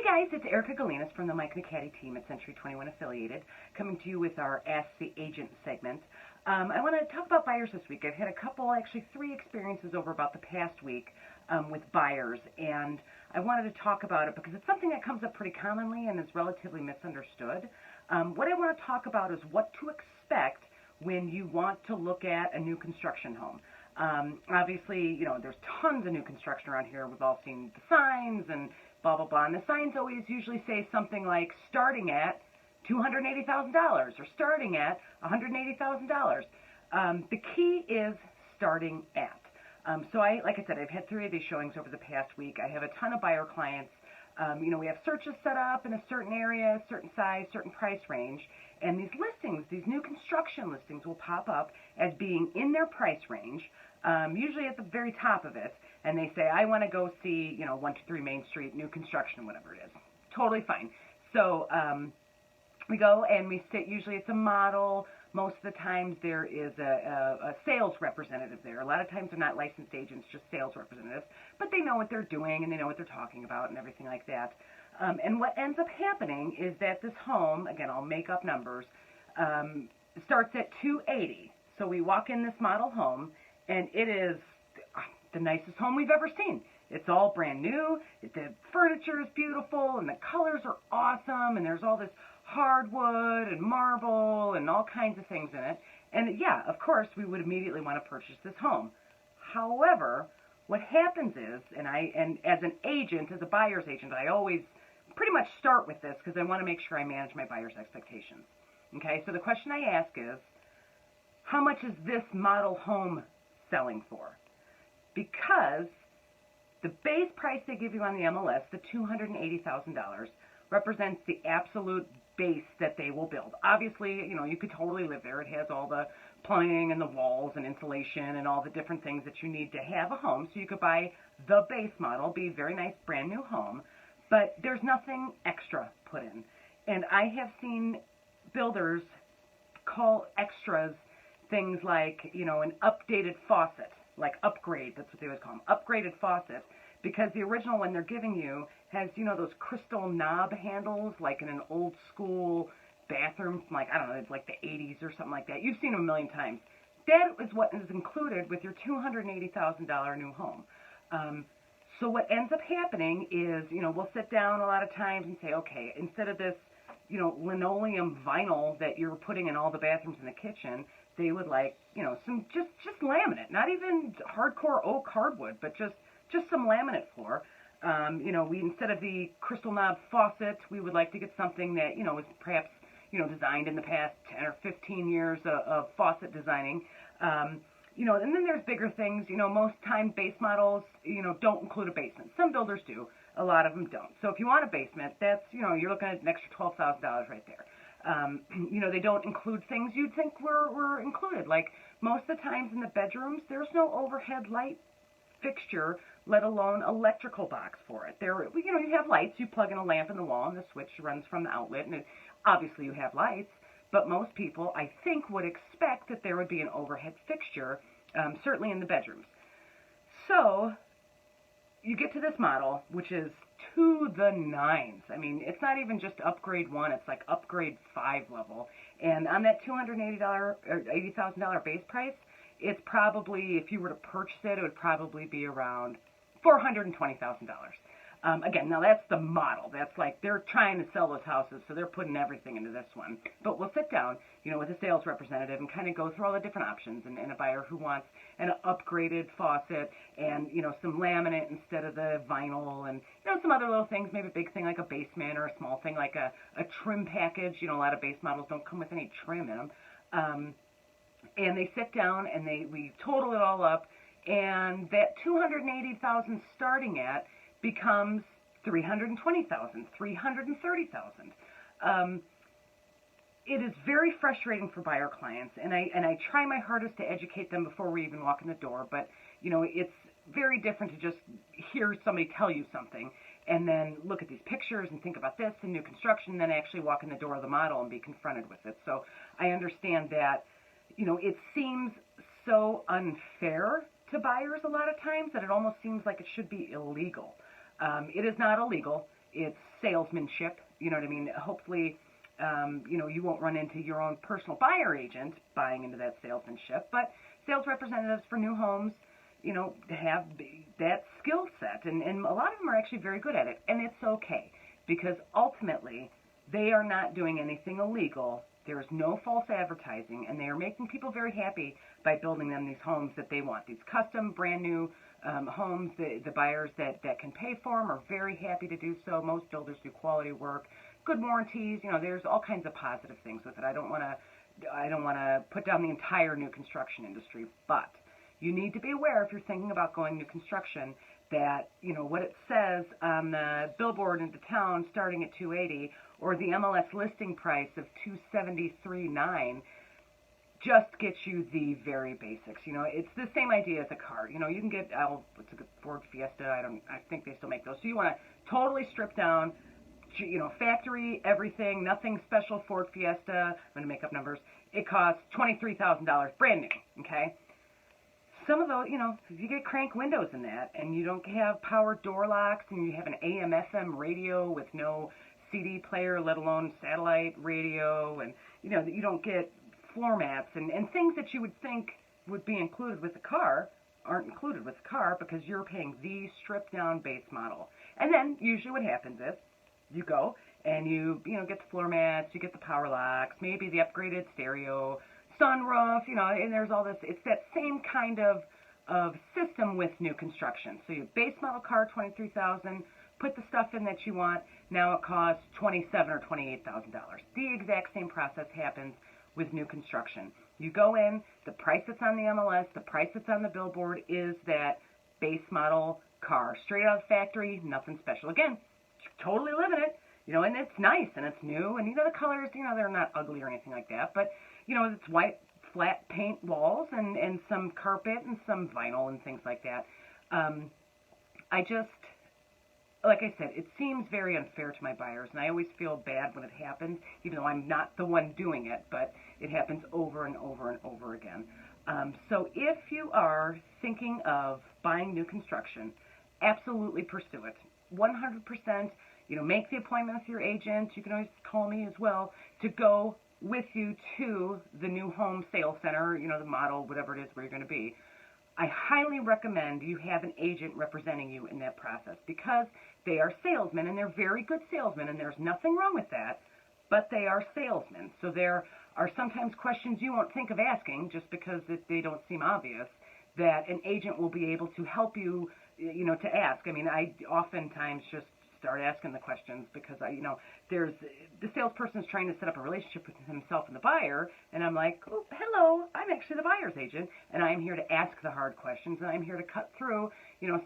Hey guys, it's Erica Galinas from the Mike McCaddy team at Century 21 Affiliated, coming to you with our Ask the Agent segment. I want to talk about buyers this week. I've had a couple, actually 3 experiences over about the past week with buyers, and I wanted to talk about it because it's something that comes up pretty commonly and is relatively misunderstood. What I want to talk about is what to expect when you want to look at a new construction home. Obviously, there's tons of new construction around here. We've all seen the signs and blah, blah, blah. And the signs always usually say something like starting at $280,000 or starting at $180,000. The key is starting at. Like I said, I've had 3 of these showings over the past week. I have a ton of buyer clients. We have searches set up in a certain area, certain size, certain price range, and these listings, these new construction listings will pop up as being in their price range, usually at the very top of it, and they say, I want to go see, 123 Main Street, new construction, whatever it is. Totally fine. So we go and we sit, usually it's a model. Most of the times there is a sales representative there. A lot of times they're not licensed agents, just sales representatives, but they know what they're doing and they know what they're talking about and everything like that. And what ends up happening is that this home, again, I'll make up numbers, starts at $280,000. So we walk in this model home, and it is the nicest home we've ever seen. It's all brand new, the furniture is beautiful, and the colors are awesome, and there's all this hardwood and marble and all kinds of things in it. And yeah, of course, we would immediately want to purchase this home. However, what happens is, and as an agent, as a buyer's agent, I always pretty much start with this because I want to make sure I manage my buyer's expectations. Okay, so the question I ask is, how much is this model home selling for? Because the base price they give you on the MLS, the $280,000, represents the absolute base that they will build. Obviously, you could totally live there. It has all the plumbing and the walls and insulation and all the different things that you need to have a home. So you could buy the base model, be a very nice brand new home, but there's nothing extra put in. And I have seen builders call extras things like, an updated faucet, like upgrade, that's what they would call them, upgraded faucet, because the original one they're giving you has, those crystal knob handles, like in an old school bathroom, like, I don't know, it's like the 80s or something like that. You've seen them a million times. That is what is included with your $280,000 new home. So what ends up happening is, we'll sit down a lot of times and say, okay, instead of this, linoleum vinyl that you're putting in all the bathrooms in the kitchen, they would like, some just laminate, not even hardcore oak hardwood, but just some laminate floor. We, instead of the crystal knob faucet, we would like to get something that, was perhaps, designed in the past 10 or 15 years of faucet designing. And then there's bigger things. Most time base models, don't include a basement. Some builders do. A lot of them don't. So if you want a basement, that's, you're looking at an extra $12,000 right there. They don't include things you'd think were included. Like most of the times in the bedrooms, there's no overhead light fixture, let alone electrical box for it. You have lights. You plug in a lamp in the wall, and the switch runs from the outlet, and obviously you have lights. But most people, I think, would expect that there would be an overhead fixture, certainly in the bedrooms. So you get to this model, which is to the nines. I mean, it's not even just upgrade 1, it's like upgrade 5 level. And on that $280,000 or $80,000 base price, it's probably, if you were to purchase it, it would probably be around $420,000. Again, now that's the model. That's like they're trying to sell those houses, so they're putting everything into this one. But we'll sit down, with a sales representative and kind of go through all the different options, and a buyer who wants an upgraded faucet and, some laminate instead of the vinyl and, some other little things, maybe a big thing like a basement or a small thing like a trim package. A lot of base models don't come with any trim in them. And they sit down and we total it all up, and that $280,000 starting at becomes $320,000, $330,000. It is very frustrating for buyer clients, and I try my hardest to educate them before we even walk in the door, but it's very different to just hear somebody tell you something and then look at these pictures and think about this and new construction, and then actually walk in the door of the model and be confronted with it. So I understand that, it seems so unfair to buyers a lot of times that it almost seems like it should be illegal. It is not illegal. it's salesmanship. You know what I mean? Hopefully, you won't run into your own personal buyer agent buying into that salesmanship, but sales representatives for new homes, have that skill set, and a lot of them are actually very good at it, and it's okay, because ultimately, they are not doing anything illegal. There is no false advertising, and they are making people very happy by building them these homes that they want. These custom, brand new homes, the buyers that can pay for them are very happy to do so. Most builders do quality work, good warranties. There's all kinds of positive things with it. I don't want to put down the entire new construction industry, but you need to be aware if you're thinking about going new construction that, what it says on the billboard into town starting at $280 or the MLS listing price of $273.9 just gets you the very basics. It's the same idea as a car. You can get, what's a good Ford Fiesta? I think they still make those. So you want to totally strip down, factory, everything, nothing special Ford Fiesta. I'm going to make up numbers. It costs $23,000 brand new, okay? Some of those, if you get crank windows in that and you don't have power door locks and you have an AM FM radio with no CD player, let alone satellite radio, and, you don't get floor mats and things that you would think would be included with the car aren't included with the car because you're paying the stripped down base model. And then usually what happens is you go and you get the floor mats, you get the power locks, maybe the upgraded stereo, sunroof, and there's all this. It's that same kind of system with new construction. So your base model car, $23,000, put the stuff in that you want. Now it costs $27,000 or $28,000. The exact same process happens with new construction. You go in, the price that's on the MLS, the price that's on the billboard is that base model car, straight out of the factory, nothing special. Again, totally living it, and it's nice and it's new, and the colors, they're not ugly or anything like that, but it's white flat paint walls and some carpet and some vinyl and things like that. Like I said, it seems very unfair to my buyers, and I always feel bad when it happens, even though I'm not the one doing it, but it happens over and over and over again. So if you are thinking of buying new construction, absolutely pursue it. 100%, make the appointment with your agent. You can always call me as well to go with you to the new home sales center, the model, whatever it is where you're going to be. I highly recommend you have an agent representing you in that process because they are salesmen, and they're very good salesmen, and there's nothing wrong with that, but they are salesmen. So there are sometimes questions you won't think of asking just because they don't seem obvious that an agent will be able to help you, to ask. I mean, I oftentimes just start asking the questions because there's the salesperson is trying to set up a relationship with himself and the buyer, and I'm like, oh, hello, I'm actually the buyer's agent, and I'm here to ask the hard questions, and I'm here to cut through,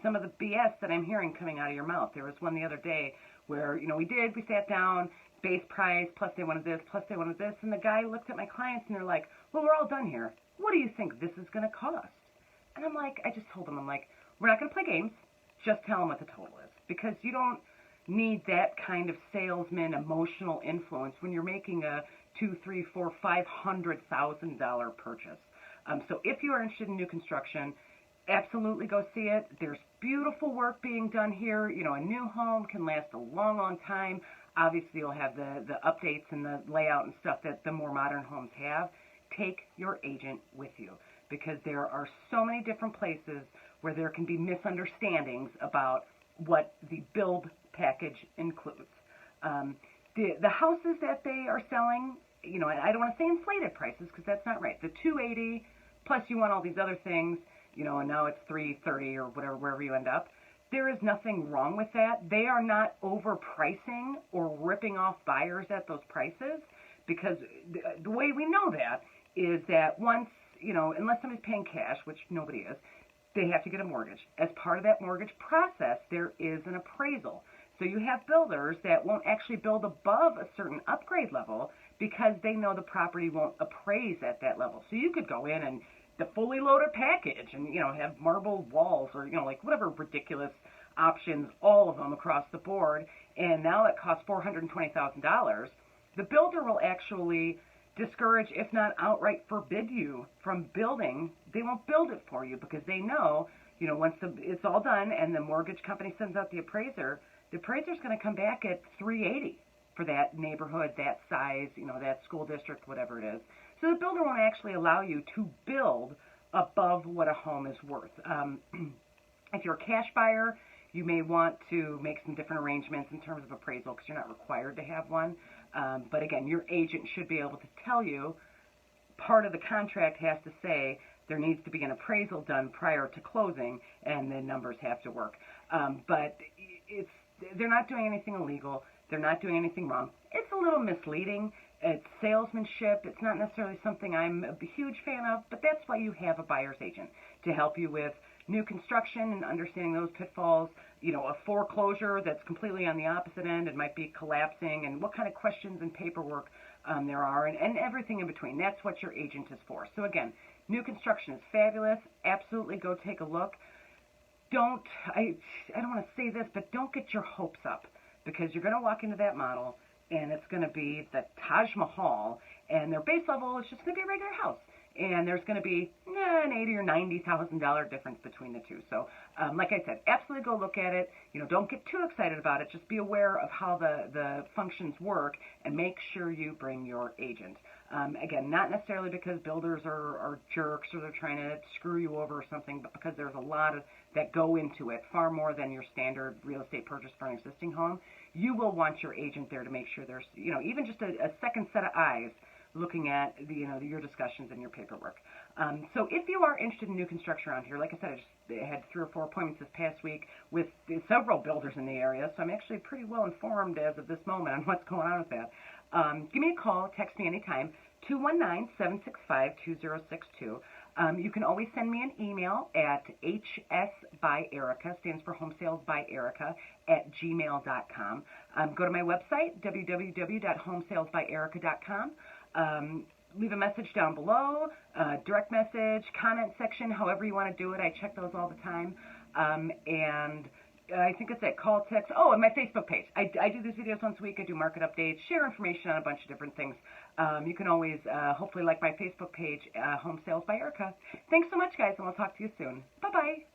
some of the BS that I'm hearing coming out of your mouth. There was one the other day where, we sat down, base price, plus they wanted this, plus they wanted this, and the guy looked at my clients and they're like, well, we're all done here. What do you think this is going to cost? And I'm like, I just told them, we're not going to play games. Just tell them what the total is, because you don't need that kind of salesman emotional influence when you're making a $200,000, $300,000, $400,000, $500,000 purchase. So if you are interested in new construction, absolutely go see it. There's beautiful work being done here. A new home can last a long, long time. Obviously, you'll have the updates and the layout and stuff that the more modern homes have. Take your agent with you, because there are so many different places where there can be misunderstandings about what the build package includes. The houses that they are selling, I don't want to say inflated prices because that's not right. The $280 plus you want all these other things, and now it's $330 or whatever, wherever you end up. There is nothing wrong with that. They are not overpricing or ripping off buyers at those prices, because the way we know that is that once, unless somebody's paying cash, which nobody is, they have to get a mortgage. As part of that mortgage process, there is an appraisal. So you have builders that won't actually build above a certain upgrade level because they know the property won't appraise at that level. So you could go in and the fully loaded package and, have marble walls or, whatever ridiculous options, all of them across the board, and now it costs $420,000. The builder will actually discourage, if not outright forbid you from building. They won't build it for you because they know, once it's all done and the mortgage company sends out the appraiser, the appraiser's going to come back at 380 for that neighborhood, that size, that school district, whatever it is. So the builder won't actually allow you to build above what a home is worth. If you're a cash buyer, you may want to make some different arrangements in terms of appraisal because you're not required to have one. But again, your agent should be able to tell you, part of the contract has to say there needs to be an appraisal done prior to closing, and the numbers have to work. But they're not doing anything illegal. They're not doing anything wrong. It's a little misleading. It's salesmanship. It's not necessarily something I'm a huge fan of, but that's why you have a buyer's agent, to help you with new construction and understanding those pitfalls, a foreclosure that's completely on the opposite end and might be collapsing, and what kind of questions and paperwork there are, and everything in between. That's what your agent is for. So again, new construction is fabulous. Absolutely go take a look. I don't want to say this, but don't get your hopes up, because you're going to walk into that model and it's going to be the Taj Mahal, and their base level is just going to be a regular house. And there's going to be an $80,000 or $90,000 difference between the two. So, like I said, absolutely go look at it. Don't get too excited about it. Just be aware of how the functions work, and make sure you bring your agent. Again, not necessarily because builders are jerks or they're trying to screw you over or something, but because there's a lot that go into it, far more than your standard real estate purchase for an existing home. You will want your agent there to make sure there's, even just a second set of eyes looking at your discussions and your paperwork. So if you are interested in new construction around here, like I said, I had 3 or 4 appointments this past week with several builders in the area, so I'm actually pretty well informed as of this moment on what's going on with that. Give me a call, text me anytime, 219-765-2062. You can always send me an email at hsbyerica, stands for Home Sales by Erica, at gmail.com. Go to my website, www.homesalesbyerica.com. Leave a message down below, direct message, comment section, however you want to do it. I check those all the time. And I think it's call, text. Oh, and my Facebook page. I do these videos once a week. I do market updates, share information on a bunch of different things. You can always hopefully like my Facebook page, Home Sales by Erica. Thanks so much, guys, and we'll talk to you soon. Bye-bye.